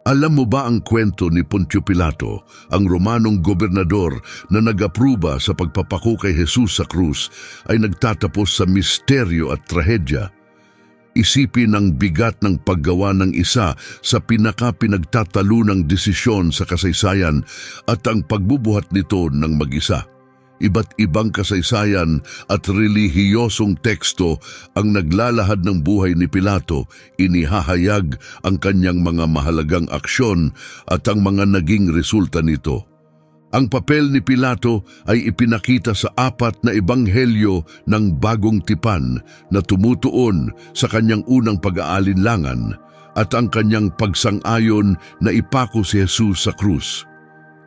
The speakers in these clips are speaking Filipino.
Alam mo ba ang kwento ni Poncio Pilato, ang Romanong gobernador na nag-apruba sa pagpapako kay Jesus sa krus ay nagtatapos sa misteryo at trahedya? Isipin ang bigat ng paggawa ng isa sa pinaka-pinagtatalunang desisyon sa kasaysayan at ang pagbubuhat nito ng mag-isa. Iba't ibang kasaysayan at relihiyosong teksto ang naglalahad ng buhay ni Pilato, inihahayag ang kanyang mga mahalagang aksyon at ang mga naging resulta nito. Ang papel ni Pilato ay ipinakita sa 4 na ebanghelyo ng Bagong Tipan na tumutuon sa kanyang unang pag-aalinlangan at ang kanyang pagsang-ayon na ipako si Jesus sa krus.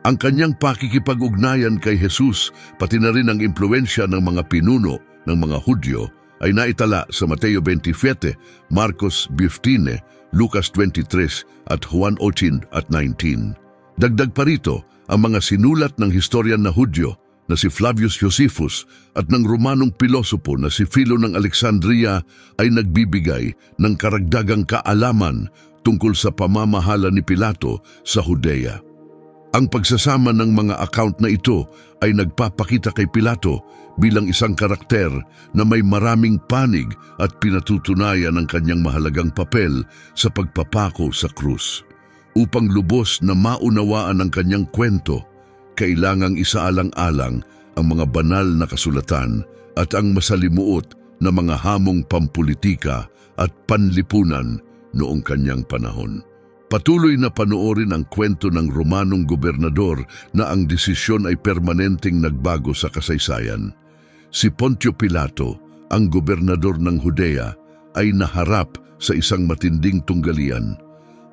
Ang kanyang pakikipag-ugnayan kay Jesus, pati na rin ang impluensya ng mga pinuno ng mga Hudyo, ay naitala sa Mateo 27, Marcos 15, Lucas 23 at Juan 8 at 19. Dagdag pa rito, ang mga sinulat ng historian na Hudyo na si Flavius Josephus at ng Romanong pilosopo na si Philo ng Alexandria ay nagbibigay ng karagdagang kaalaman tungkol sa pamamahala ni Pilato sa Judea. Ang pagsasama ng mga account na ito ay nagpapakita kay Pilato bilang isang karakter na may maraming panig at pinatutunayan ang kanyang mahalagang papel sa pagpapako sa krus. Upang lubos na maunawaan ang kanyang kwento, kailangang isaalang-alang ang mga banal na kasulatan at ang masalimuot na mga hamong pampulitika at panlipunan noong kanyang panahon. Patuloy na panoorin ang kwento ng Romanong gobernador na ang desisyon ay permanenteng nagbago sa kasaysayan. Si Poncio Pilato, ang gobernador ng Judea, ay naharap sa isang matinding tunggalian.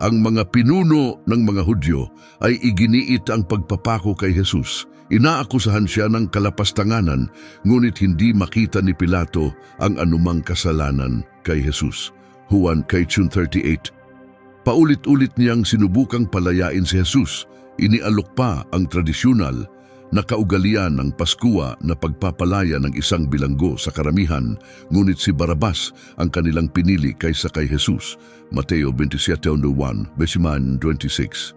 Ang mga pinuno ng mga Hudyo ay iginiit ang pagpapako kay Jesus. Inaakusahan siya ng kalapastanganan, ngunit hindi makita ni Pilato ang anumang kasalanan kay Jesus. Juan 38. Paulit-ulit niyang sinubukang palayain si Jesus. Inialok pa ang tradisyonal na kaugalian ng Paskua na pagpapalaya ng isang bilanggo sa karamihan, ngunit si Barabas ang kanilang pinili kaysa kay Jesus. Mateo 27:1-26.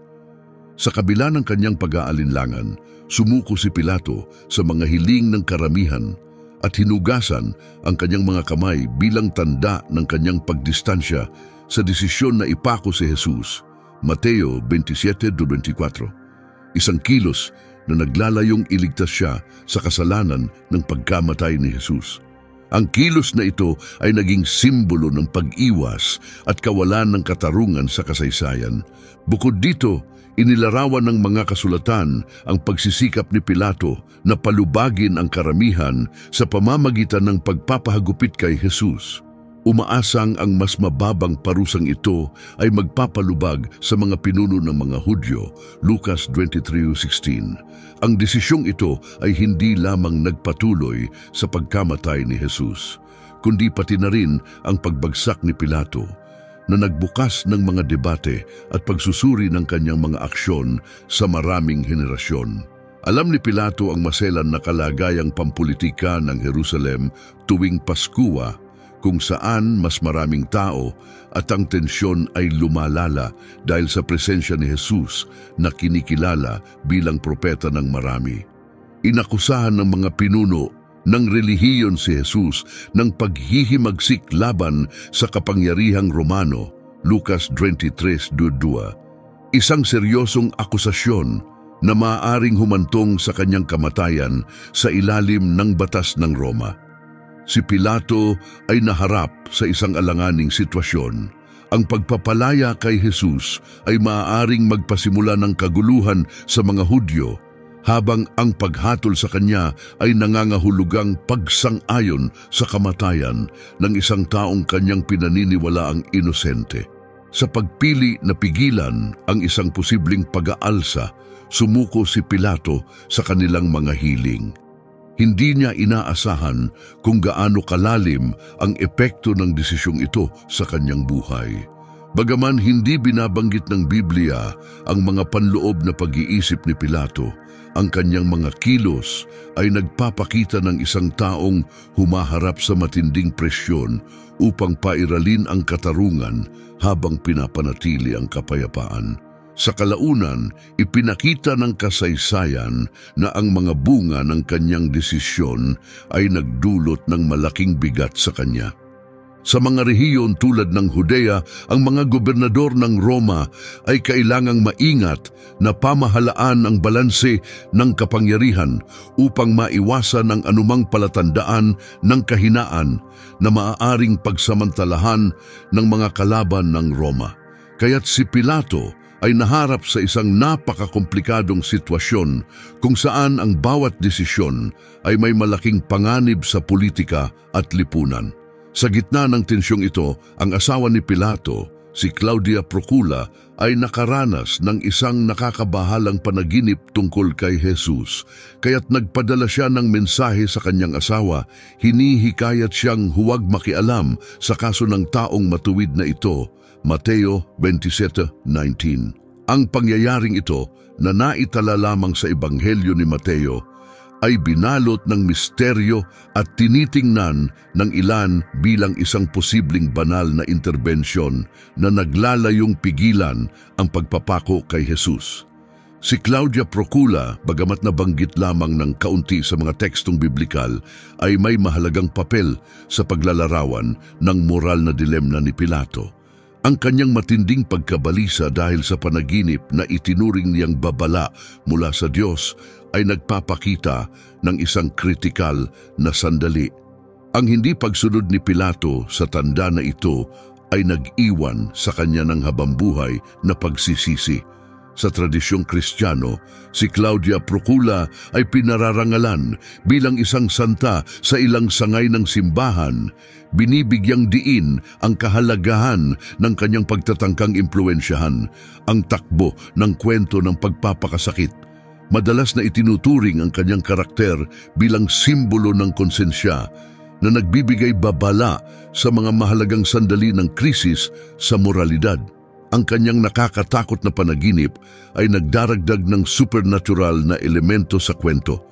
Sa kabila ng kanyang pag-aalinlangan, sumuko si Pilato sa mga hiling ng karamihan at hinugasan ang kanyang mga kamay bilang tanda ng kanyang pagdistansya sa desisyon na ipako si Jesus. Mateo 27:24. Isang kilos na naglalayong iligtas siya sa kasalanan ng pagkamatay ni Jesus. Ang kilos na ito ay naging simbolo ng pag-iwas at kawalan ng katarungan sa kasaysayan. Bukod dito, inilarawan ng mga kasulatan ang pagsisikap ni Pilato na palubagin ang karamihan sa pamamagitan ng pagpapahagupit kay Jesus. Umaasang ang mas mababang parusang ito ay magpapalubag sa mga pinuno ng mga Hudyo, Lucas 23:16. Ang desisyong ito ay hindi lamang nagpatuloy sa pagkamatay ni Jesus, kundi pati na rin ang pagbagsak ni Pilato, na nagbukas ng mga debate at pagsusuri ng kanyang mga aksyon sa maraming henerasyon. Alam ni Pilato ang maselan na kalagayang pampulitika ng Jerusalem tuwing Paskua, kung saan mas maraming tao at ang tensyon ay lumalala dahil sa presensya ni Jesus na kinikilala bilang propeta ng marami. Inakusahan ng mga pinuno ng relihiyon si Jesus ng paghihimagsik laban sa kapangyarihang Romano, Lucas 23:2. Isang seryosong akusasyon na maaaring humantong sa kanyang kamatayan sa ilalim ng batas ng Roma. Si Pilato ay naharap sa isang alanganing sitwasyon. Ang pagpapalaya kay Jesus ay maaaring magpasimula ng kaguluhan sa mga Hudyo, habang ang paghatol sa kanya ay nangangahulugang pagsang-ayon sa kamatayan ng isang taong kanyang pinaniniwalaang inosente. Sa pagpili na pigilan ang isang posibleng pag-aalsa, sumuko si Pilato sa kanilang mga hiling. Hindi niya inaasahan kung gaano kalalim ang epekto ng desisyong ito sa kanyang buhay. Bagaman hindi binabanggit ng Biblia ang mga panloob na pag-iisip ni Pilato, ang kanyang mga kilos ay nagpapakita ng isang taong humaharap sa matinding presyon upang pairalin ang katarungan habang pinapanatili ang kapayapaan. Sa kalaunan, ipinakita ng kasaysayan na ang mga bunga ng kanyang desisyon ay nagdulot ng malaking bigat sa kanya. Sa mga rehiyon tulad ng Judea, ang mga gobernador ng Roma ay kailangang maingat na pamahalaan ang balanse ng kapangyarihan upang maiwasan ang anumang palatandaan ng kahinaan na maaaring pagsamantalahan ng mga kalaban ng Roma. Kaya't si Pilato ay naharap sa isang napakakomplikadong sitwasyon kung saan ang bawat desisyon ay may malaking panganib sa politika at lipunan. Sa gitna ng tensyong ito, ang asawa ni Pilato, si Claudia Procula, ay nakaranas ng isang nakakabahalang panaginip tungkol kay Jesus. Kaya't nagpadala siya ng mensahe sa kanyang asawa, hinihikayat siyang huwag makialam sa kaso ng taong matuwid na ito, Mateo 27:19. Ang pangyayaring ito na naitala lamang sa Ebanghelyo ni Mateo ay binalot ng misteryo at tinitingnan ng ilan bilang isang posibleng banal na interbensyon na naglalayong pigilan ang pagpapako kay Jesus. Si Claudia Procula, bagamat nabanggit lamang ng kaunti sa mga tekstong biblikal, ay may mahalagang papel sa paglalarawan ng moral na dilemma ni Pilato. Ang kanyang matinding pagkabalisa dahil sa panaginip na itinuring niyang babala mula sa Diyos ay nagpapakita ng isang kritikal na sandali. Ang hindi pagsunod ni Pilato sa tanda na ito ay nag-iwan sa kanya ng habambuhay na pagsisisi. Sa tradisyong Kristiyano, si Claudia Procula ay pinararangalan bilang isang santa sa ilang sangay ng simbahan. Binibigyang diin ang kahalagahan ng kanyang pagtatangkang impluensyahan, ang takbo ng kwento ng pagpapakasakit. Madalas na itinuturing ang kanyang karakter bilang simbolo ng konsensya na nagbibigay babala sa mga mahalagang sandali ng krisis sa moralidad. Ang kanyang nakakatakot na panaginip ay nagdaragdag ng supernatural na elemento sa kwento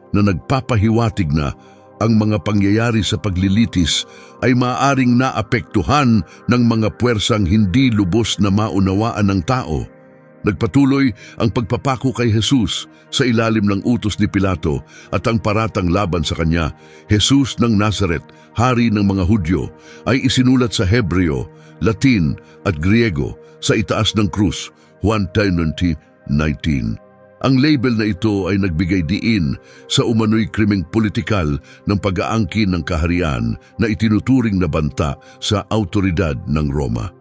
na nagpapahiwatig na ang mga pangyayari sa paglilitis ay maaaring naapektuhan ng mga puwersang hindi lubos na maunawaan ng tao. Nagpatuloy ang pagpapako kay Jesus sa ilalim ng utos ni Pilato at ang paratang laban sa kanya, Jesus ng Nazaret, hari ng mga Hudyo, ay isinulat sa Hebreo, Latin at Griego sa itaas ng krus, Juan 10:19. Ang label na ito ay nagbigay diin sa umano'y krimeng politikal ng pag-aangkin ng kaharian na itinuturing na banta sa autoridad ng Roma.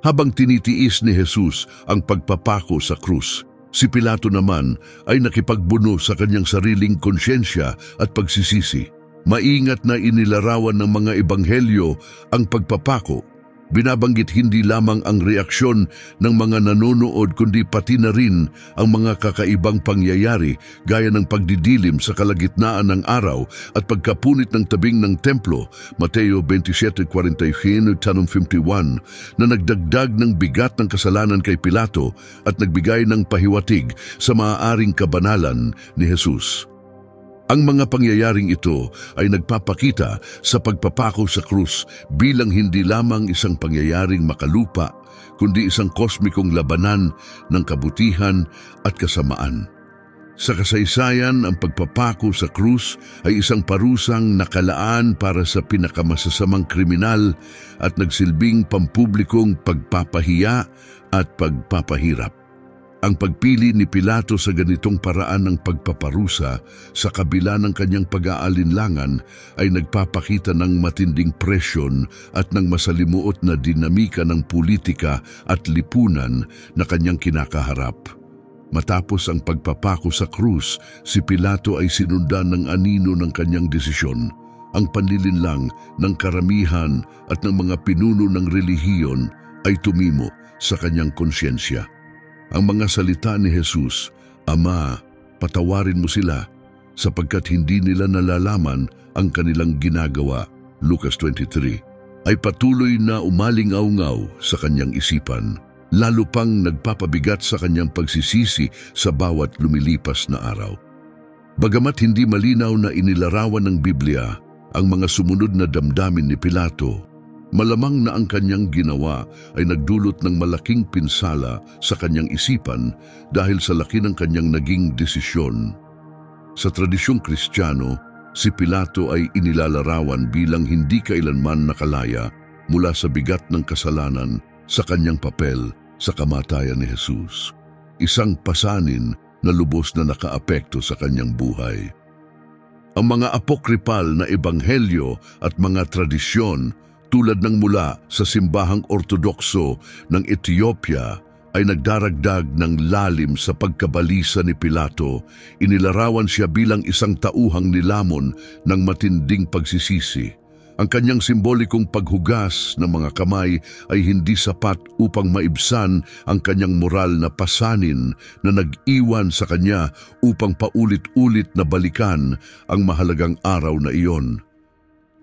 Habang tinitiis ni Jesus ang pagpapako sa krus, si Pilato naman ay nakipagbuno sa kanyang sariling konsyensya at pagsisisi. Maingat na inilarawan ng mga ebanghelyo ang pagpapako. Binabanggit hindi lamang ang reaksyon ng mga nanonood kundi pati na rin ang mga kakaibang pangyayari gaya ng pagdidilim sa kalagitnaan ng araw at pagkapunit ng tabing ng templo, Mateo 27:41-51, na nagdagdag ng bigat ng kasalanan kay Pilato at nagbigay ng pahiwatig sa maaaring kabanalan ni Jesus. Ang mga pangyayaring ito ay nagpapakita sa pagpapako sa krus bilang hindi lamang isang pangyayaring makalupa, kundi isang kosmikong labanan ng kabutihan at kasamaan. Sa kasaysayan, ang pagpapako sa krus ay isang parusang nakalaan para sa pinakamasasamang kriminal at nagsilbing pampublikong pagpapahiya at pagpapahirap. Ang pagpili ni Pilato sa ganitong paraan ng pagpaparusa sa kabila ng kanyang pag-aalinlangan ay nagpapakita ng matinding presyon at ng masalimuot na dinamika ng politika at lipunan na kanyang kinakaharap. Matapos ang pagpapako sa krus, si Pilato ay sinundan ng anino ng kanyang desisyon, ang panlilinlang ng karamihan at ng mga pinuno ng relihiyon ay tumimo sa kanyang konsyensya. Ang mga salita ni Jesus, Ama, patawarin mo sila, sapagkat hindi nila nalalaman ang kanilang ginagawa, Lucas 23, ay patuloy na umalingaw-ngaw sa kanyang isipan, lalo pang nagpapabigat sa kanyang pagsisisi sa bawat lumilipas na araw. Bagamat hindi malinaw na inilarawan ng Biblia ang mga sumunod na damdamin ni Pilato, Malamang na ang kanyang ginawa ay nagdulot ng malaking pinsala sa kanyang isipan dahil sa laki ng kanyang naging desisyon. Sa tradisyong Kristiyano, si Pilato ay inilalarawan bilang hindi kailanman nakalaya mula sa bigat ng kasalanan sa kanyang papel sa kamatayan ni Jesus. Isang pasanin na lubos na nakaapekto sa kanyang buhay. Ang mga apokripal na ebanghelyo at mga tradisyon tulad ng mula sa simbahang ortodokso ng Ethiopia ay nagdaragdag ng lalim sa pagkabalisa ni Pilato. Inilarawan siya bilang isang tauhang nilamon ng matinding pagsisisi. Ang kanyang simbolikong paghugas ng mga kamay ay hindi sapat upang maibsan ang kanyang moral na pasanin na nag-iwan sa kanya upang paulit-ulit na balikan ang mahalagang araw na iyon.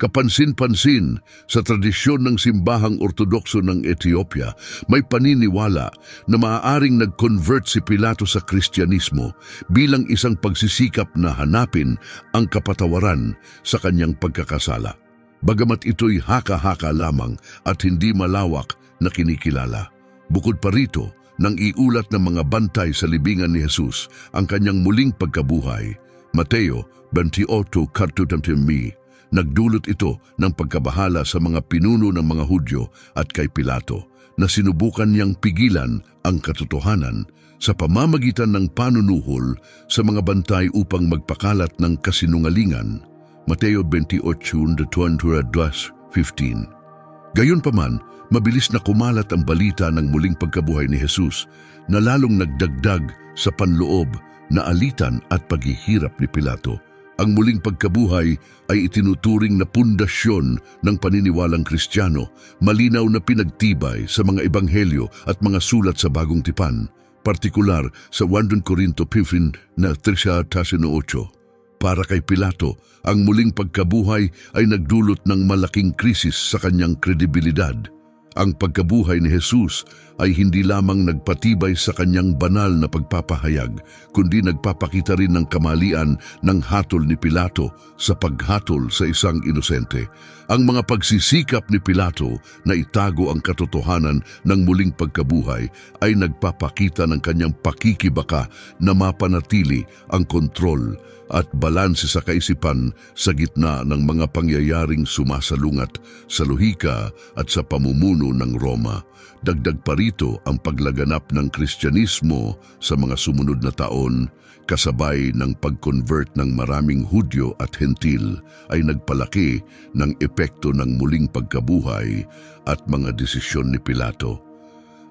Kapansin-pansin sa tradisyon ng simbahang ortodokso ng Ethiopia, may paniniwala na maaaring nag-convert si Pilato sa Kristyanismo bilang isang pagsisikap na hanapin ang kapatawaran sa kanyang pagkakasala. Bagamat ito'y haka-haka lamang at hindi malawak na kinikilala. Bukod pa rito, nang iulat ng mga bantay sa libingan ni Jesus ang kanyang muling pagkabuhay, Mateo 28:40, nagdulot ito ng pagkabahala sa mga pinuno ng mga Hudyo at kay Pilato na sinubukan niyang pigilan ang katotohanan sa pamamagitan ng panunuhol sa mga bantay upang magpakalat ng kasinungalingan. Mateo 28:20-15. Gayunpaman, mabilis na kumalat ang balita ng muling pagkabuhay ni Jesus na lalong nagdagdag sa panloob na alitan at paghihirap ni Pilato. Ang muling pagkabuhay ay itinuturing na pundasyon ng paniniwalang Kristiyano, malinaw na pinagtibay sa mga ebanghelyo at mga sulat sa Bagong Tipan, partikular sa 1 Corinto 15:13-18. Para kay Pilato, ang muling pagkabuhay ay nagdulot ng malaking krisis sa kanyang kredibilidad. Ang pagkabuhay ni Jesus ay hindi lamang nagpatibay sa kanyang banal na pagpapahayag, kundi nagpapakita rin ng kamalian ng hatol ni Pilato sa paghatol sa isang inosente. Ang mga pagsisikap ni Pilato na itago ang katotohanan ng muling pagkabuhay ay nagpapakita ng kanyang pakikibaka na mapanatili ang kontrol at balanse sa kaisipan sa gitna ng mga pangyayaring sumasalungat sa lohika at sa pamumuno ng Roma. Dagdag pa rito ang paglaganap ng Kristyanismo sa mga sumunod na taon, kasabay ng pag-convert ng maraming Hudyo at Hentil ay nagpalaki ng epekto ng muling pagkabuhay at mga desisyon ni Pilato.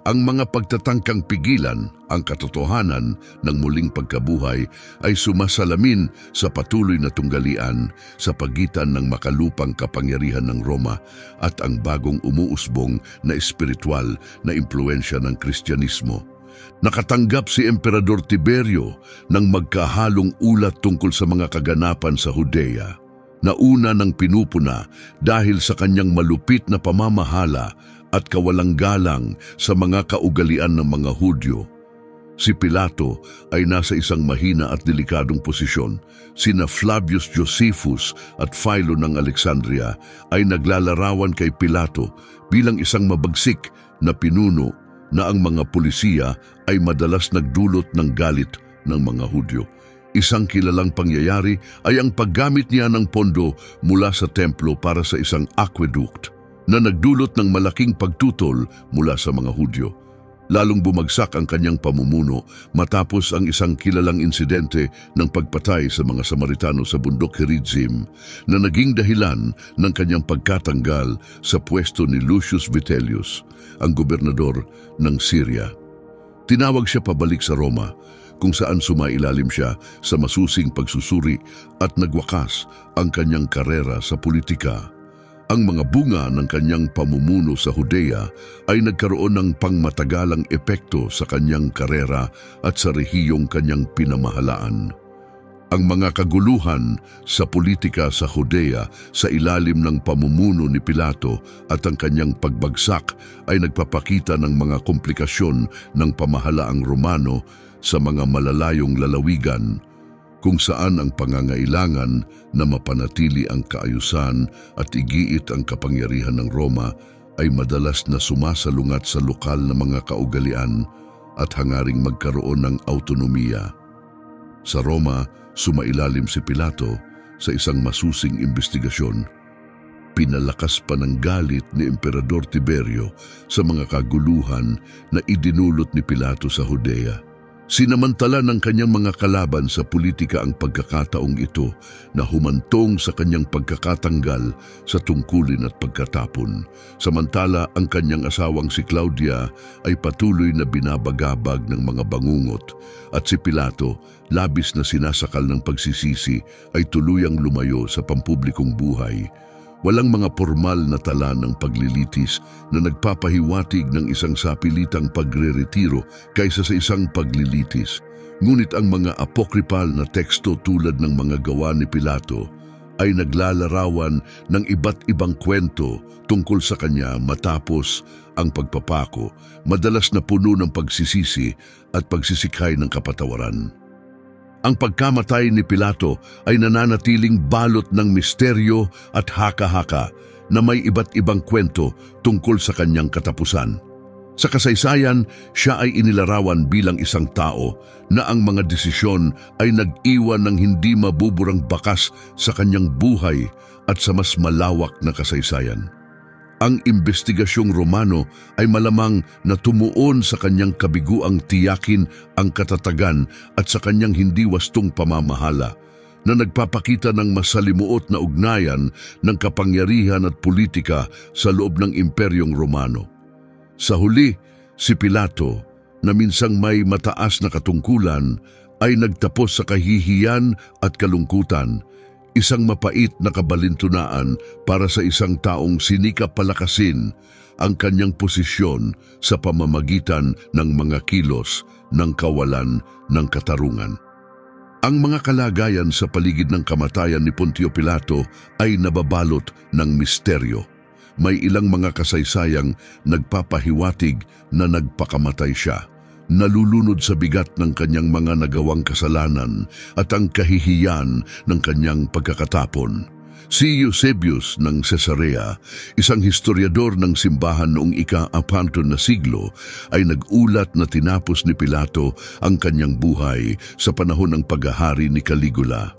Ang mga pagtatangkang pigilan ang katotohanan ng muling pagkabuhay ay sumasalamin sa patuloy na tunggalian sa pagitan ng makalupang kapangyarihan ng Roma at ang bagong umuusbong na espiritual na impluensya ng Kristyanismo. Nakatanggap si Emperador Tiberio ng magkahalong ulat tungkol sa mga kaganapan sa Judea, na una ng pinupuna dahil sa kanyang malupit na pamamahala at kawalang galang sa mga kaugalian ng mga Hudyo. Si Pilato ay nasa isang mahina at delikadong posisyon. Sina Flavius Josephus at Philo ng Alexandria ay naglalarawan kay Pilato bilang isang mabagsik na pinuno na ang mga pulisiya ay madalas nagdulot ng galit ng mga Hudyo. Isang kilalang pangyayari ay ang paggamit niya ng pondo mula sa templo para sa isang aqueduct na nagdulot ng malaking pagtutol mula sa mga Hudyo. Lalong bumagsak ang kanyang pamumuno matapos ang isang kilalang insidente ng pagpatay sa mga Samaritano sa bundok Gerizim na naging dahilan ng kanyang pagkatanggal sa pwesto ni Lucius Vitellius, ang gobernador ng Syria. Tinawag siya pabalik sa Roma, kung saan sumailalim siya sa masusing pagsusuri at nagwakas ang kanyang karera sa politika. Ang mga bunga ng kanyang pamumuno sa Judea ay nagkaroon ng pangmatagalang epekto sa kanyang karera at sa rehiyong kanyang pinamahalaan. Ang mga kaguluhan sa politika sa Judea sa ilalim ng pamumuno ni Pilato at ang kanyang pagbagsak ay nagpapakita ng mga komplikasyon ng pamahalaang Romano sa mga malalayong lalawigan. kung saan ang pangangailangan na mapanatili ang kaayusan at igiit ang kapangyarihan ng Roma ay madalas na sumasalungat sa lokal na mga kaugalian at hangaring magkaroon ng autonomiya. Sa Roma, sumailalim si Pilato sa isang masusing imbestigasyon. Pinalakas pa ng galit ni Emperador Tiberio sa mga kaguluhan na idinulot ni Pilato sa Judea. Sinamantala ng kanyang mga kalaban sa politika ang pagkakataong ito na humantong sa kanyang pagkakatanggal sa tungkulin at pagkatapon. Samantala, ang kanyang asawang si Claudia ay patuloy na binabagabag ng mga bangungot at si Pilato, labis na sinasakal ng pagsisisi, ay tuluyang lumayo sa pampublikong buhay. Walang mga formal na tala ng paglilitis na nagpapahiwatig ng isang sapilitang pagre-retiro kaysa sa isang paglilitis. Ngunit ang mga apokripal na teksto tulad ng mga gawa ni Pilato ay naglalarawan ng iba't ibang kwento tungkol sa kanya matapos ang pagpapako, madalas na puno ng pagsisisi at pagsisikhay ng kapatawaran. Ang pagkamatay ni Pilato ay nananatiling balot ng misteryo at haka-haka na may iba't ibang kwento tungkol sa kanyang katapusan. Sa kasaysayan, siya ay inilarawan bilang isang tao na ang mga desisyon ay nag-iwan ng hindi mabuburang bakas sa kanyang buhay at sa mas malawak na kasaysayan. Ang imbestigasyong Romano ay malamang na tumuon sa kanyang kabiguang tiyakin ang katatagan at sa kanyang hindi wastong pamamahala na nagpapakita ng masalimuot na ugnayan ng kapangyarihan at politika sa loob ng Imperyong Romano. Sa huli, si Pilato, na minsang may mataas na katungkulan, ay nagtapos sa kahihiyan at kalungkutan, isang mapait na kabalintunaan para sa isang taong sinikap palakasin ang kanyang posisyon sa pamamagitan ng mga kilos ng kawalan ng katarungan. Ang mga kalagayan sa paligid ng kamatayan ni Pontio Pilato ay nababalot ng misteryo. May ilang mga kasaysayang nagpapahiwatig na nagpakamatay siya, nalulunod sa bigat ng kanyang mga nagawang kasalanan at ang kahihiyan ng kanyang pagkakatapon. Si Eusebius ng Caesarea, isang historiador ng simbahan noong ika-4 na siglo, ay nag-ulat na tinapos ni Pilato ang kanyang buhay sa panahon ng paghahari ni Caligula.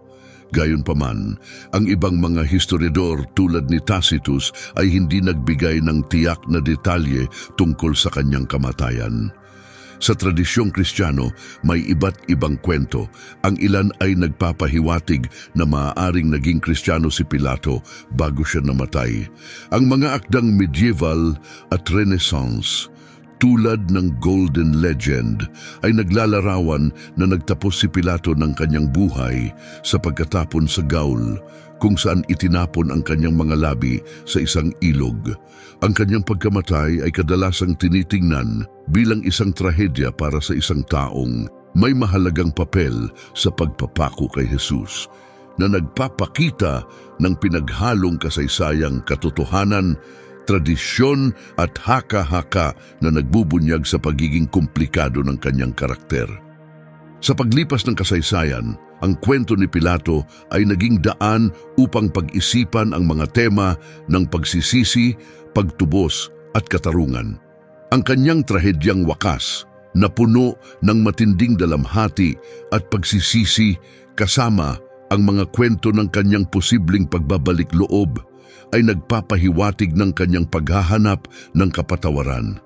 Gayunpaman, ang ibang mga historiador tulad ni Tacitus ay hindi nagbigay ng tiyak na detalye tungkol sa kanyang kamatayan. Sa tradisyong Kristiyano, may iba't ibang kwento. Ang ilan ay nagpapahiwatig na maaaring naging Kristiyano si Pilato bago siya namatay. Ang mga akdang medieval at Renaissance, tulad ng Golden Legend, ay naglalarawan na nagtapos si Pilato ng kanyang buhay sa pagkatapon sa Gaul, kung saan itinapon ang kanyang mga labi sa isang ilog. Ang kanyang pagkamatay ay kadalasang tinitingnan bilang isang trahedya para sa isang taong may mahalagang papel sa pagpapako kay Jesus, na nagpapakita ng pinaghalong kasaysayang katotohanan, tradisyon at haka-haka na nagbubunyag sa pagiging komplikado ng kanyang karakter. Sa paglipas ng kasaysayan, ang kwento ni Pilato ay naging daan upang pag-isipan ang mga tema ng pagsisisi, pagtubos at katarungan. Ang kanyang trahedyang wakas na puno ng matinding dalamhati at pagsisisi kasama ang mga kwento ng kanyang posibleng pagbabalik loob ay nagpapahiwatig ng kanyang paghahanap ng kapatawaran.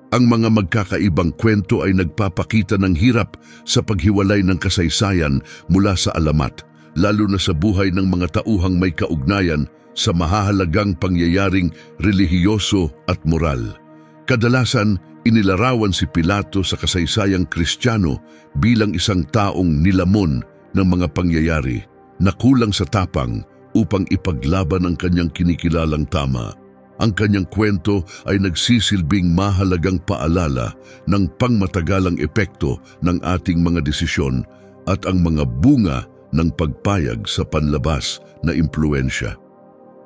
Ang mga magkakaibang kwento ay nagpapakita ng hirap sa paghiwalay ng kasaysayan mula sa alamat, lalo na sa buhay ng mga tauhang may kaugnayan sa mahahalagang pangyayaring relihiyoso at moral. Kadalasan, inilarawan si Pilato sa kasaysayang Kristiyano bilang isang taong nilamon ng mga pangyayari na kulang sa tapang upang ipaglaban ang kanyang kinikilalang tama. Ang kanyang kwento ay nagsisilbing mahalagang paalala ng pangmatagalang epekto ng ating mga desisyon at ang mga bunga ng pagpayag sa panlabas na impluensya.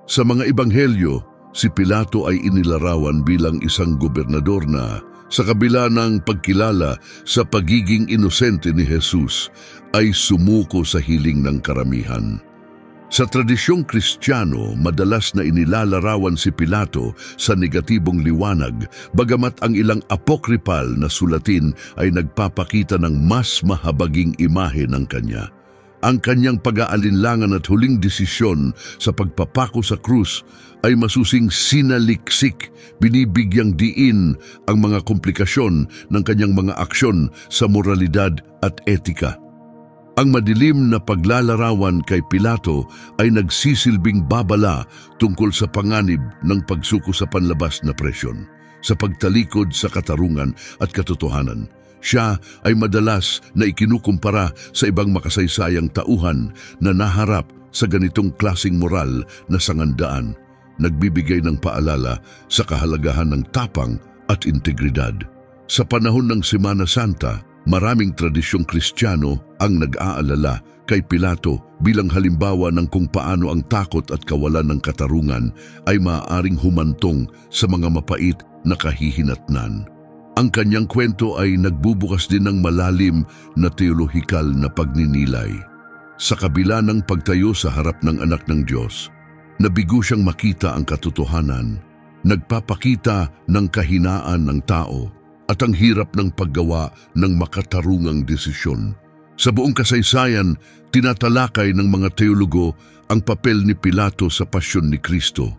Sa mga ebanghelyo, si Pilato ay inilarawan bilang isang gobernador na Sa kabila ng pagkilala sa pagiging inosente ni Jesus, ay sumuko sa hiling ng karamihan. Sa tradisyong Kristiyano, madalas na inilalarawan si Pilato sa negatibong liwanag, bagamat ang ilang apokripal na sulatin ay nagpapakita ng mas mahabaging imahe ng kanya. Ang kanyang pag-aalinlangan at huling desisyon sa pagpapako sa krus ay masusing sinaliksik, binibigyang diin ang mga komplikasyon ng kanyang mga aksyon sa moralidad at etika. Ang madilim na paglalarawan kay Pilato ay nagsisilbing babala tungkol sa panganib ng pagsuko sa panlabas na presyon, sa pagtalikod sa katarungan at katotohanan. Siya ay madalas na ikinukumpara sa ibang makasaysayang tauhan na naharap sa ganitong klasing moral na sangandaan, nagbibigay ng paalala sa kahalagahan ng tapang at integridad. Sa panahon ng Semana Santa, maraming tradisyong Kristiyano ang nag-aalala kay Pilato bilang halimbawa ng kung paano ang takot at kawalan ng katarungan ay maaaring humantong sa mga mapait na kahihinatnan. Ang kanyang kwento ay nagbubukas din ng malalim na teolohikal na pagninilay. Sa kabila ng pagtayo sa harap ng anak ng Diyos, nabigo siyang makita ang katotohanan, nagpapakita ng kahinaan ng tao at ang hirap ng paggawa ng makatarungang desisyon. Sa buong kasaysayan, tinatalakay ng mga teologo ang papel ni Pilato sa pasyon ni Kristo.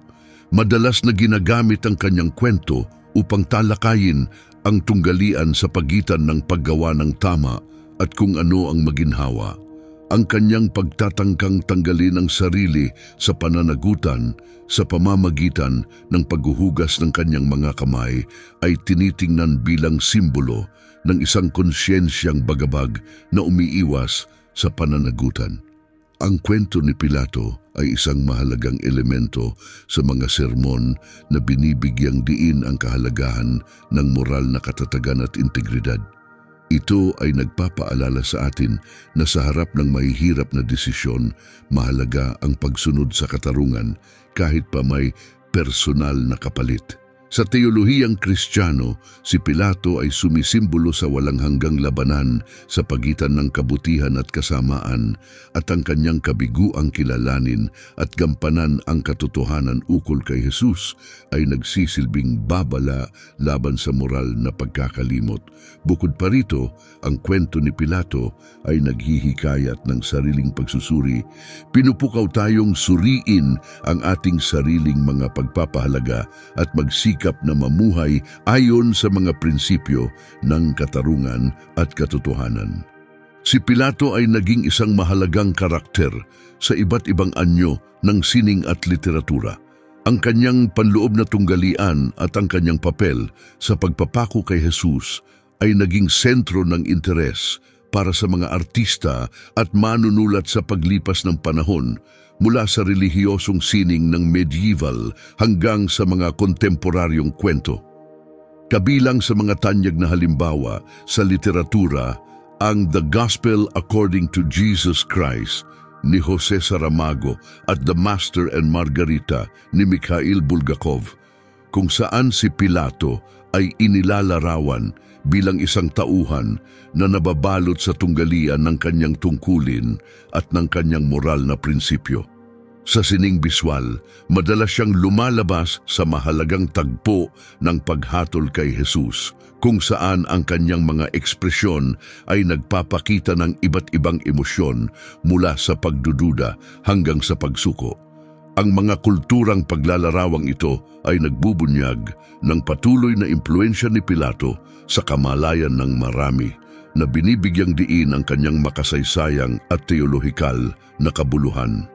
Madalas na ginagamit ang kanyang kwento upang talakayin ang tunggalian sa pagitan ng paggawa ng tama at kung ano ang maginhawa. Ang kanyang pagtatangkang tanggalin ang sarili sa pananagutan sa pamamagitan ng paghuhugas ng kanyang mga kamay ay tinitingnan bilang simbolo ng isang konsyensyang bagabag na umiiwas sa pananagutan. Ang kwento ni Pilato ay isang mahalagang elemento sa mga sermon na binibigyang diin ang kahalagahan ng moral na katatagan at integridad. Ito ay nagpapaalala sa atin na sa harap ng mahihirap na desisyon, mahalaga ang pagsunod sa katarungan kahit pa may personal na kapalit. Sa teolohiyang Kristiyano, si Pilato ay sumisimbolo sa walang hanggang labanan sa pagitan ng kabutihan at kasamaan at ang kanyang kabiguang kilalanin at gampanan ang katotohanan ukol kay Jesus ay nagsisilbing babala laban sa moral na pagkakalimot. Bukod pa rito, ang kwento ni Pilato ay naghihikayat ng sariling pagsusuri. Pinupukaw tayong suriin ang ating sariling mga pagpapahalaga at magsikap na mamuhay ayon sa mga prinsipyo ng katarungan at katotohanan. Si Pilato ay naging isang mahalagang karakter sa iba't ibang anyo ng sining at literatura. Ang kanyang panloob na tunggalian at ang kanyang papel sa pagpapako kay Jesus ay naging sentro ng interes para sa mga artista at manunulat sa paglipas ng panahon, mula sa relihiyosong sining ng medieval hanggang sa mga kontemporaryong kwento. Kabilang sa mga tanyag na halimbawa sa literatura ang The Gospel According to Jesus Christ ni Jose Saramago at The Master and Margarita ni Mikhail Bulgakov, kung saan si Pilato ay inilalarawan bilang isang tauhan na nababalot sa tunggalian ng kanyang tungkulin at ng kanyang moral na prinsipyo. Sa sining biswal, madalas siyang lumalabas sa mahalagang tagpo ng paghatol kay Jesus, kung saan ang kanyang mga ekspresyon ay nagpapakita ng iba't ibang emosyon mula sa pagdududa hanggang sa pagsuko. Ang mga kulturang paglalarawang ito ay nagbubunyag ng patuloy na impluensya ni Pilato sa kamalayan ng marami, na binibigyang diin ang kanyang makasaysayang at teolohikal na kabuluhan.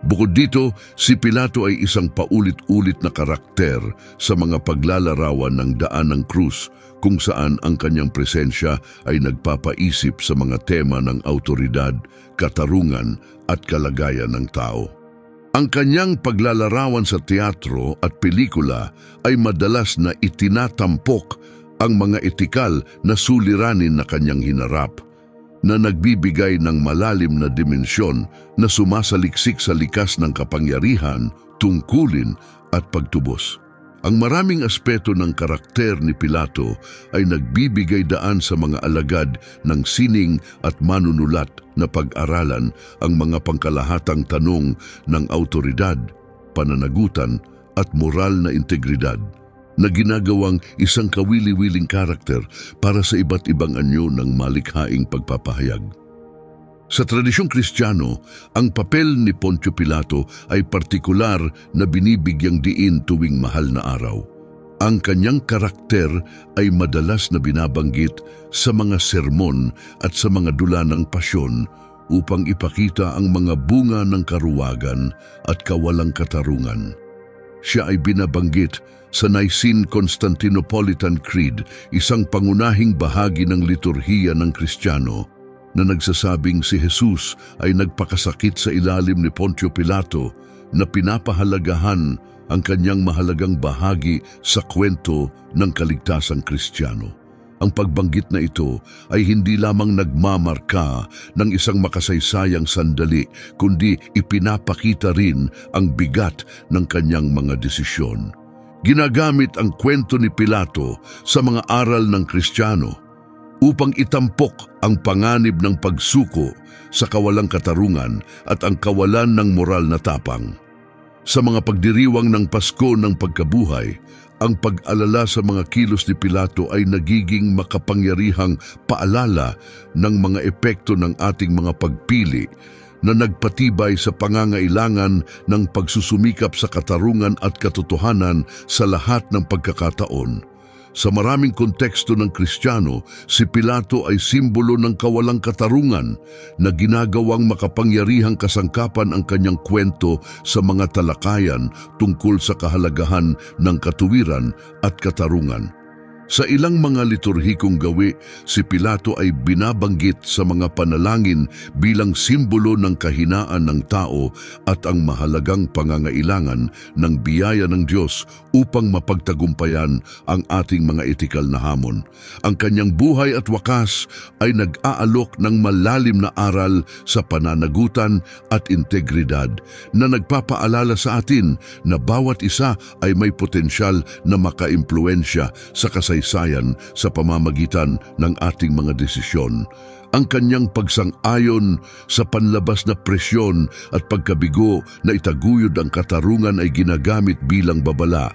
Bukod dito, si Pilato ay isang paulit-ulit na karakter sa mga paglalarawan ng daan ng krus, kung saan ang kanyang presensya ay nagpapaisip sa mga tema ng awtoridad, katarungan at kalagayan ng tao. Ang kanyang paglalarawan sa teatro at pelikula ay madalas na itinatampok ang mga etikal na suliranin na kanyang hinarap, na nagbibigay ng malalim na dimensyon na sumasaliksik sa likas ng kapangyarihan, tungkulin at pagtubos. Ang maraming aspeto ng karakter ni Pilato ay nagbibigay daan sa mga alagad ng sining at manunulat na pag-aralan ang mga pangkalahatang tanong ng awtoridad, pananagutan at moral na integridad na ginagawang isang kawili-wiling karakter para sa iba't ibang anyo ng malikhaing pagpapahayag. Sa tradisyong Kristiyano, ang papel ni Poncio Pilato ay partikular na binibigyang diin tuwing mahal na araw. Ang kanyang karakter ay madalas na binabanggit sa mga sermon at sa mga dula ng pasyon upang ipakita ang mga bunga ng karuwagan at kawalang katarungan. Siya ay binabanggit sa Nicene Constantinopolitan Creed, isang pangunahing bahagi ng liturhiya ng Kristiyano, na nagsasabing si Jesus ay nagpakasakit sa ilalim ni Poncio Pilato na pinapahalagahan ang kanyang mahalagang bahagi sa kwento ng kaligtasang Kristiyano. Ang pagbanggit na ito ay hindi lamang nagmamarka ng isang makasaysayang sandali, kundi ipinapakita rin ang bigat ng kanyang mga desisyon. Ginagamit ang kwento ni Pilato sa mga aral ng Kristiyano upang itampok ang panganib ng pagsuko sa kawalang katarungan at ang kawalan ng moral na tapang. Sa mga pagdiriwang ng Pasko ng Pagkabuhay, ang pag-alala sa mga kilos ni Pilato ay nagiging makapangyarihang paalala ng mga epekto ng ating mga pagpili na nagpatibay sa pangangailangan ng pagsusumikap sa katarungan at katotohanan sa lahat ng pagkakataon. Sa maraming konteksto ng Kristiyano, si Pilato ay simbolo ng kawalang katarungan na ginagawang makapangyarihang kasangkapan ang kanyang kwento sa mga talakayan tungkol sa kahalagahan ng katuwiran at katarungan. Sa ilang mga liturhikong gawi, si Pilato ay binabanggit sa mga panalangin bilang simbolo ng kahinaan ng tao at ang mahalagang pangangailangan ng biyaya ng Diyos upang mapagtagumpayan ang ating mga etikal na hamon. Ang kanyang buhay at wakas ay nag-aalok ng malalim na aral sa pananagutan at integridad na nagpapaalala sa atin na bawat isa ay may potensyal na makaimpluwensya sa kasaysayan sa pamamagitan ng ating mga desisyon. Ang kanyang pagsang-ayon sa panlabas na presyon at pagkabigo na itaguyod ang katarungan ay ginagamit bilang babala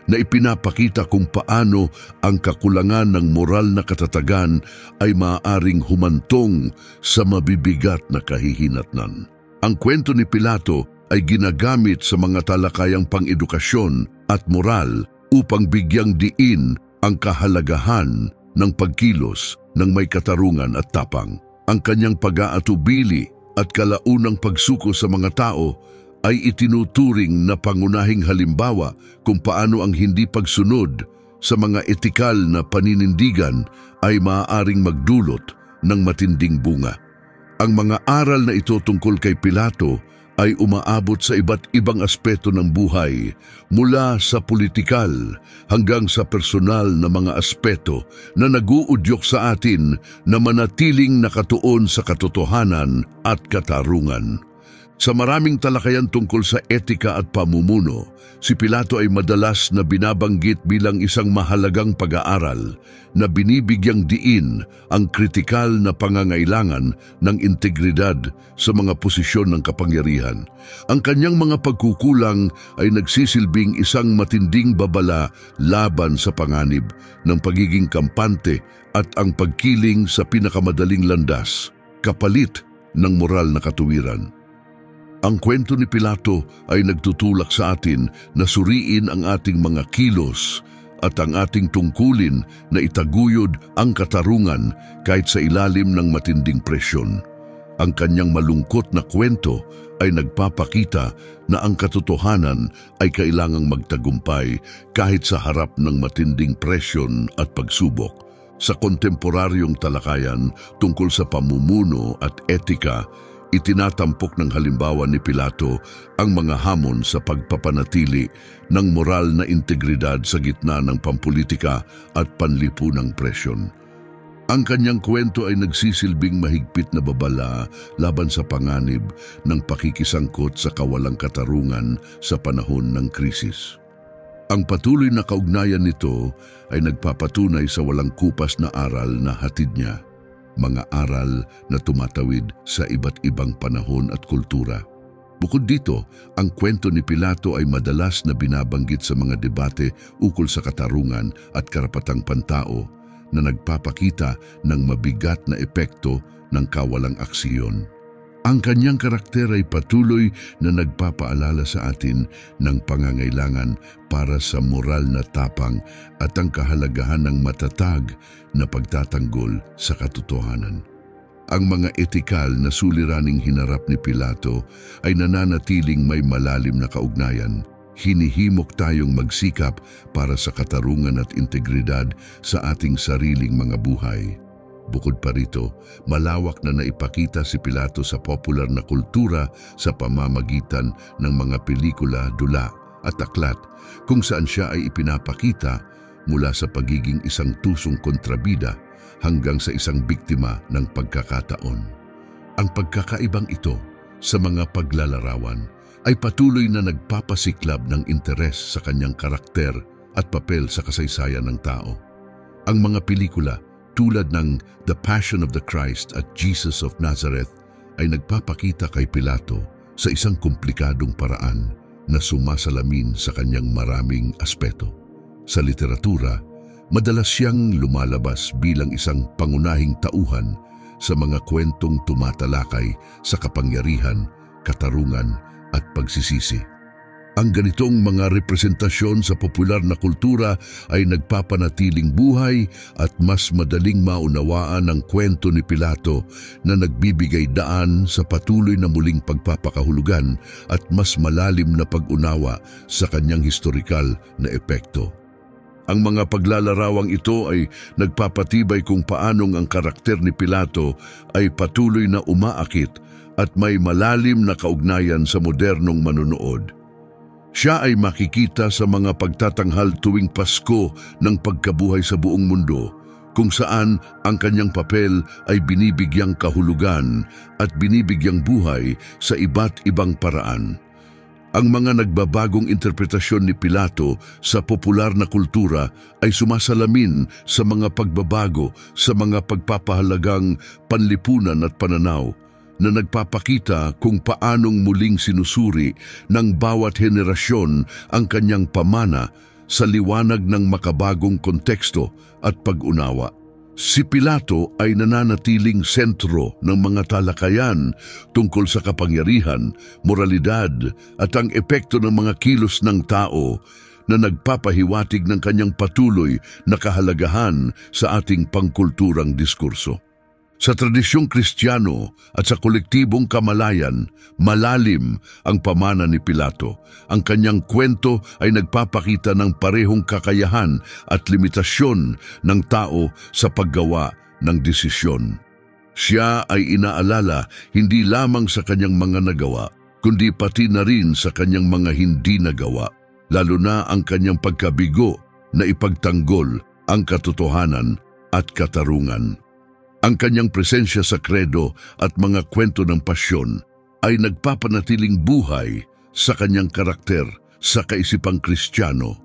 na ipinapakita kung paano ang kakulangan ng moral na katatagan ay maaaring humantong sa mabibigat na kahihinatnan. Ang kwento ni Pilato ay ginagamit sa mga talakayang pang-edukasyon at moral upang bigyang diin ang kahalagahan ng pagkilos ng may katarungan at tapang. Ang kanyang pag-aatubili at kalaunang pagsuko sa mga tao ay itinuturing na pangunahing halimbawa kung paano ang hindi pagsunod sa mga etikal na paninindigan ay maaaring magdulot ng matinding bunga. Ang mga aral na ito tungkol kay Pilato ay umaabot sa iba't ibang aspeto ng buhay, mula sa politikal hanggang sa personal na mga aspeto na nag-uudyok sa atin na manatiling nakatuon sa katotohanan at katarungan. Sa maraming talakayan tungkol sa etika at pamumuno, si Pilato ay madalas na binabanggit bilang isang mahalagang pag-aaral na binibigyang diin ang kritikal na pangangailangan ng integridad sa mga posisyon ng kapangyarihan. Ang kanyang mga pagkukulang ay nagsisilbing isang matinding babala laban sa panganib ng pagiging kampante at ang pagkiling sa pinakamadaling landas, kapalit ng moral na katuwiran. Ang kwento ni Pilato ay nagtutulak sa atin na suriin ang ating mga kilos at ang ating tungkulin na itaguyod ang katarungan kahit sa ilalim ng matinding presyon. Ang kanyang malungkot na kwento ay nagpapakita na ang katotohanan ay kailangang magtagumpay kahit sa harap ng matinding presyon at pagsubok. Sa kontemporaryong talakayan tungkol sa pamumuno at etika, itinatampok ng halimbawa ni Pilato ang mga hamon sa pagpapanatili ng moral na integridad sa gitna ng pampulitika at panlipunang presyon. Ang kanyang kwento ay nagsisilbing mahigpit na babala laban sa panganib ng pakikisangkot sa kawalang katarungan sa panahon ng krisis. Ang patuloy na kaugnayan nito ay nagpapatunay sa walang kupas na aral na hatid niya, mga aral na tumatawid sa iba't ibang panahon at kultura. Bukod dito, ang kwento ni Pilato ay madalas na binabanggit sa mga debate ukol sa katarungan at karapatang pantao na nagpapakita ng mabigat na epekto ng kawalang aksiyon. Ang kanyang karakter ay patuloy na nagpapaalala sa atin ng pangangailangan para sa moral na tapang at ang kahalagahan ng matatag na pagtatanggol sa katotohanan. Ang mga etikal na suliraning hinarap ni Pilato ay nananatiling may malalim na kaugnayan. Hinihimok tayong magsikap para sa katarungan at integridad sa ating sariling mga buhay. Bukod pa rito, malawak na naipakita si Pilato sa popular na kultura sa pamamagitan ng mga pelikula, dula at aklat kung saan siya ay ipinapakita mula sa pagiging isang tusong kontrabida hanggang sa isang biktima ng pagkakataon. Ang pagkakaibang ito sa mga paglalarawan ay patuloy na nagpapasiklab ng interes sa kanyang karakter at papel sa kasaysayan ng tao. Ang mga pelikula tulad ng The Passion of the Christ at Jesus of Nazareth ay nagpapakita kay Pilato sa isang komplikadong paraan na sumasalamin sa kanyang maraming aspeto. Sa literatura, madalas siyang lumalabas bilang isang pangunahing tauhan sa mga kwentong tumatalakay sa kapangyarihan, katarungan at pagsisisi. Ang ganitong mga representasyon sa popular na kultura ay nagpapanatiling buhay at mas madaling maunawaan ang kwento ni Pilato na nagbibigay daan sa patuloy na muling pagpapakahulugan at mas malalim na pag-unawa sa kanyang historikal na epekto. Ang mga paglalarawang ito ay nagpapatibay kung paanong ang karakter ni Pilato ay patuloy na umaakit at may malalim na kaugnayan sa modernong manunood. Siya ay makikita sa mga pagtatanghal tuwing Pasko ng pagkabuhay sa buong mundo, kung saan ang kanyang papel ay binibigyang kahulugan at binibigyang buhay sa iba't ibang paraan. Ang mga nagbabagong interpretasyon ni Pilato sa popular na kultura ay sumasalamin sa mga pagbabago sa mga pagpapahalagang panlipunan at pananaw, na nagpapakita kung paanong muling sinusuri ng bawat henerasyon ang kanyang pamana sa liwanag ng makabagong konteksto at pag-unawa. Si Pilato ay nananatiling sentro ng mga talakayan tungkol sa kapangyarihan, moralidad at ang epekto ng mga kilos ng tao na nagpapahiwatig ng kanyang patuloy na kahalagahan sa ating pangkulturang diskurso. Sa tradisyong Kristiyano at sa kolektibong kamalayan, malalim ang pamana ni Pilato. Ang kanyang kwento ay nagpapakita ng parehong kakayahan at limitasyon ng tao sa paggawa ng desisyon. Siya ay inaalala hindi lamang sa kanyang mga nagawa, kundi pati na rin sa kanyang mga hindi nagawa, lalo na ang kanyang pagkabigo na ipagtanggol ang katotohanan at katarungan. Ang kanyang presensya sa kredo at mga kwento ng pasyon ay nagpapanatiling buhay sa kanyang karakter sa kaisipang Kristiyano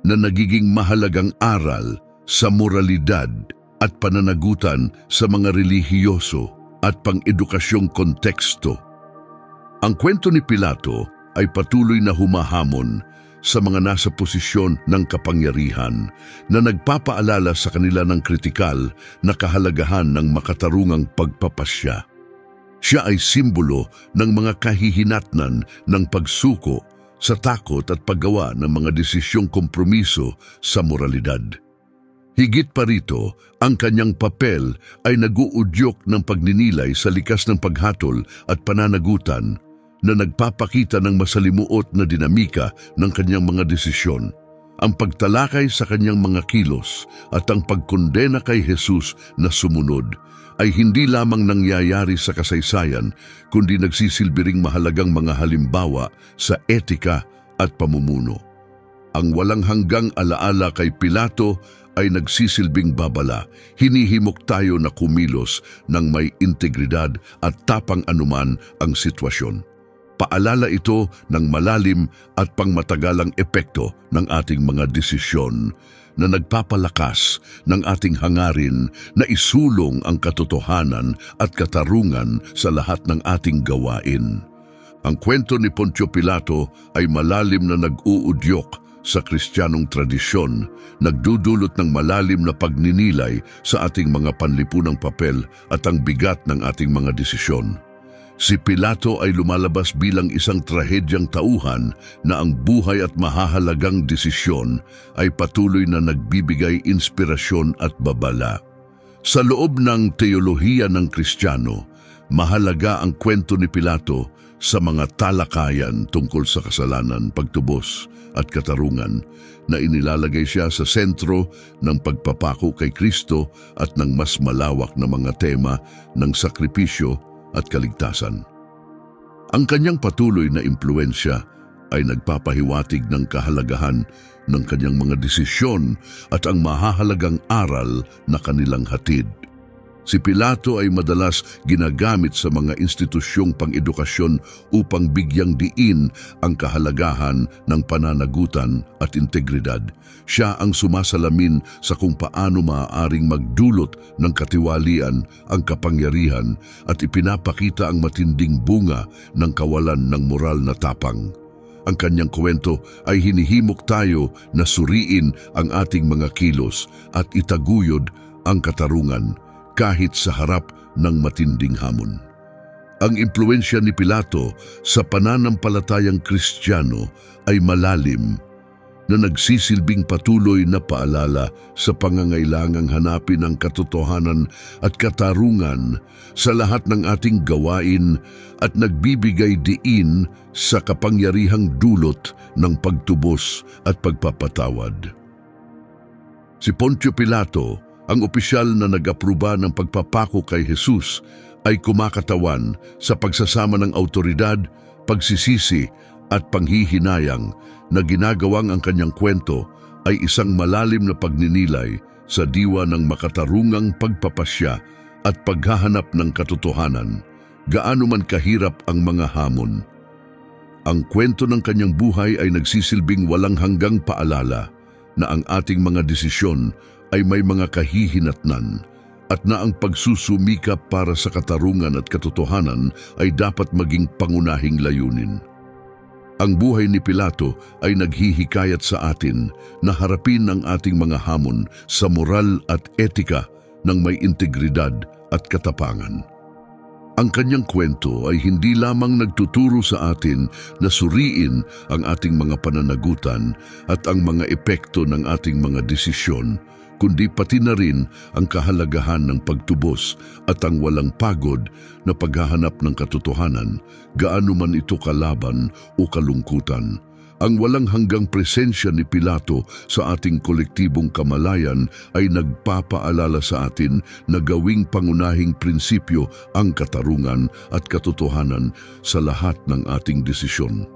na nagiging mahalagang aral sa moralidad at pananagutan sa mga relihiyoso at pang-edukasyong konteksto. Ang kwento ni Pilato ay patuloy na humahamon sa mga nasa posisyon ng kapangyarihan na nagpapaalala sa kanila ng kritikal na kahalagahan ng makatarungang pagpapasya. Siya ay simbolo ng mga kahihinatnan ng pagsuko sa takot at paggawa ng mga desisyong kompromiso sa moralidad. Higit pa rito, ang kanyang papel ay nag-uudyok ng pagninilay sa likas ng paghatol at pananagutan na nagpapakita ng masalimuot na dinamika ng kanyang mga desisyon. Ang pagtalakay sa kanyang mga kilos at ang pagkondena kay Jesus na sumunod ay hindi lamang nangyayari sa kasaysayan, kundi nagsisilbi ring mahalagang mga halimbawa sa etika at pamumuno. Ang walang hanggang alaala kay Pilato ay nagsisilbing babala. Hinihimok tayo na kumilos ng may integridad at tapang anuman ang sitwasyon. Paalala ito ng malalim at pangmatagalang epekto ng ating mga desisyon na nagpapalakas ng ating hangarin na isulong ang katotohanan at katarungan sa lahat ng ating gawain. Ang kwento ni Poncio Pilato ay malalim na nag-uudyok sa Kristiyanong tradisyon, nagdudulot ng malalim na pagninilay sa ating mga panlipunang papel at ang bigat ng ating mga desisyon. Si Pilato ay lumalabas bilang isang trahedyang tauhan na ang buhay at mahahalagang desisyon ay patuloy na nagbibigay inspirasyon at babala. Sa loob ng teolohiya ng Kristiyano, mahalaga ang kwento ni Pilato sa mga talakayan tungkol sa kasalanan, pagtubos at katarungan na inilalagay siya sa sentro ng pagpapako kay Kristo at ng mas malawak na mga tema ng sakripisyo at kaligtasan. Ang kanyang patuloy na impluensya ay nagpapahiwatig ng kahalagahan ng kanyang mga desisyon at ang mahahalagang aral na kanilang hatid. Si Pilato ay madalas ginagamit sa mga institusyong pang-edukasyon upang bigyang diin ang kahalagahan ng pananagutan at integridad. Siya ang sumasalamin sa kung paano maaaring magdulot ng katiwalian ang kapangyarihan at ipinapakita ang matinding bunga ng kawalan ng moral na tapang. Ang kanyang kwento ay hinihimok tayo na suriin ang ating mga kilos at itaguyod ang katarungan kahit sa harap ng matinding hamon. Ang impluensya ni Pilato sa pananampalatayang Kristiyano ay malalim na nagsisilbing patuloy na paalala sa pangangailangang hanapin ang katotohanan at katarungan sa lahat ng ating gawain at nagbibigay diin sa kapangyarihang dulot ng pagtubos at pagpapatawad. Si Poncio Pilato, ang opisyal na nag-apruba ng pagpapako kay Jesus, ay kumakatawan sa pagsasama ng awtoridad, pagsisisi at panghihinayang na ginagawang ang kanyang kwento ay isang malalim na pagninilay sa diwa ng makatarungang pagpapasya at paghahanap ng katotohanan, gaano man kahirap ang mga hamon. Ang kwento ng kanyang buhay ay nagsisilbing walang hanggang paalala na ang ating mga desisyon ay may mga kahihinatnan at na ang pagsusumikap para sa katarungan at katotohanan ay dapat maging pangunahing layunin. Ang buhay ni Pilato ay naghihikayat sa atin na harapin ang ating mga hamon sa moral at etika ng may integridad at katapangan. Ang kanyang kwento ay hindi lamang nagtuturo sa atin na suriin ang ating mga pananagutan at ang mga epekto ng ating mga desisyon, kundi pati na rin ang kahalagahan ng pagtubos at ang walang pagod na paghahanap ng katotohanan, gaano man ito kalaban o kalungkutan. Ang walang hanggang presensya ni Pilato sa ating kolektibong kamalayan ay nagpapaalala sa atin na gawing pangunahing prinsipyo ang katarungan at katotohanan sa lahat ng ating desisyon.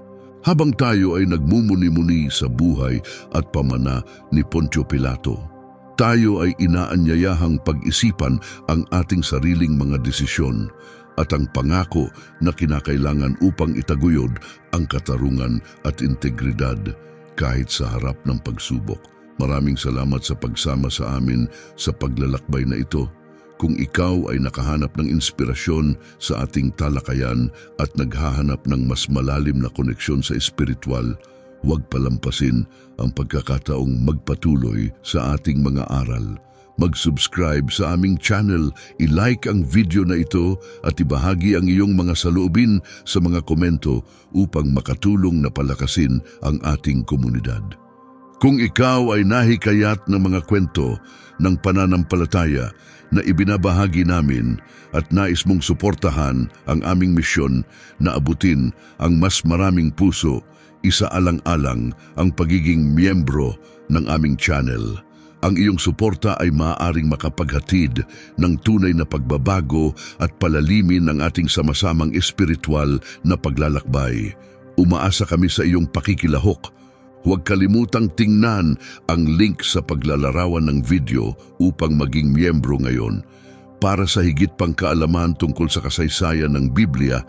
Habang tayo ay nagmumuni-muni sa buhay at pamana ni Poncio Pilato, tayo ay inaanyayahang pag-isipan ang ating sariling mga desisyon at ang pangako na kinakailangan upang itaguyod ang katarungan at integridad kahit sa harap ng pagsubok. Maraming salamat sa pagsama sa amin sa paglalakbay na ito. Kung ikaw ay nakahanap ng inspirasyon sa ating talakayan at naghahanap ng mas malalim na koneksyon sa espiritual, huwag palampasin ang pagkakataong magpatuloy sa ating mga aral. Mag-subscribe sa aming channel, i-like ang video na ito at ibahagi ang iyong mga saloobin sa mga komento upang makatulong na palakasin ang ating komunidad. Kung ikaw ay nahikayat ng mga kwento ng pananampalataya na ibinabahagi namin at nais mong suportahan ang aming misyon na abutin ang mas maraming puso, isaalang-alang ang pagiging miyembro ng aming channel. Ang iyong suporta ay maaaring makapaghatid ng tunay na pagbabago at palalimin ng ating sama-samang espiritual na paglalakbay. Umaasa kami sa iyong pakikilahok. Huwag kalimutang tingnan ang link sa paglalarawan ng video upang maging miyembro ngayon. Para sa higit pang kaalaman tungkol sa kasaysayan ng Biblia,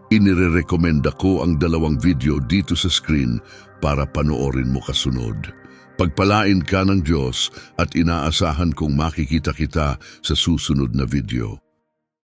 Inirerekomenda ko ang 2 video dito sa screen para panoorin mo kasunod. Pagpalain ka ng Diyos at inaasahan kong makikita kita sa susunod na video.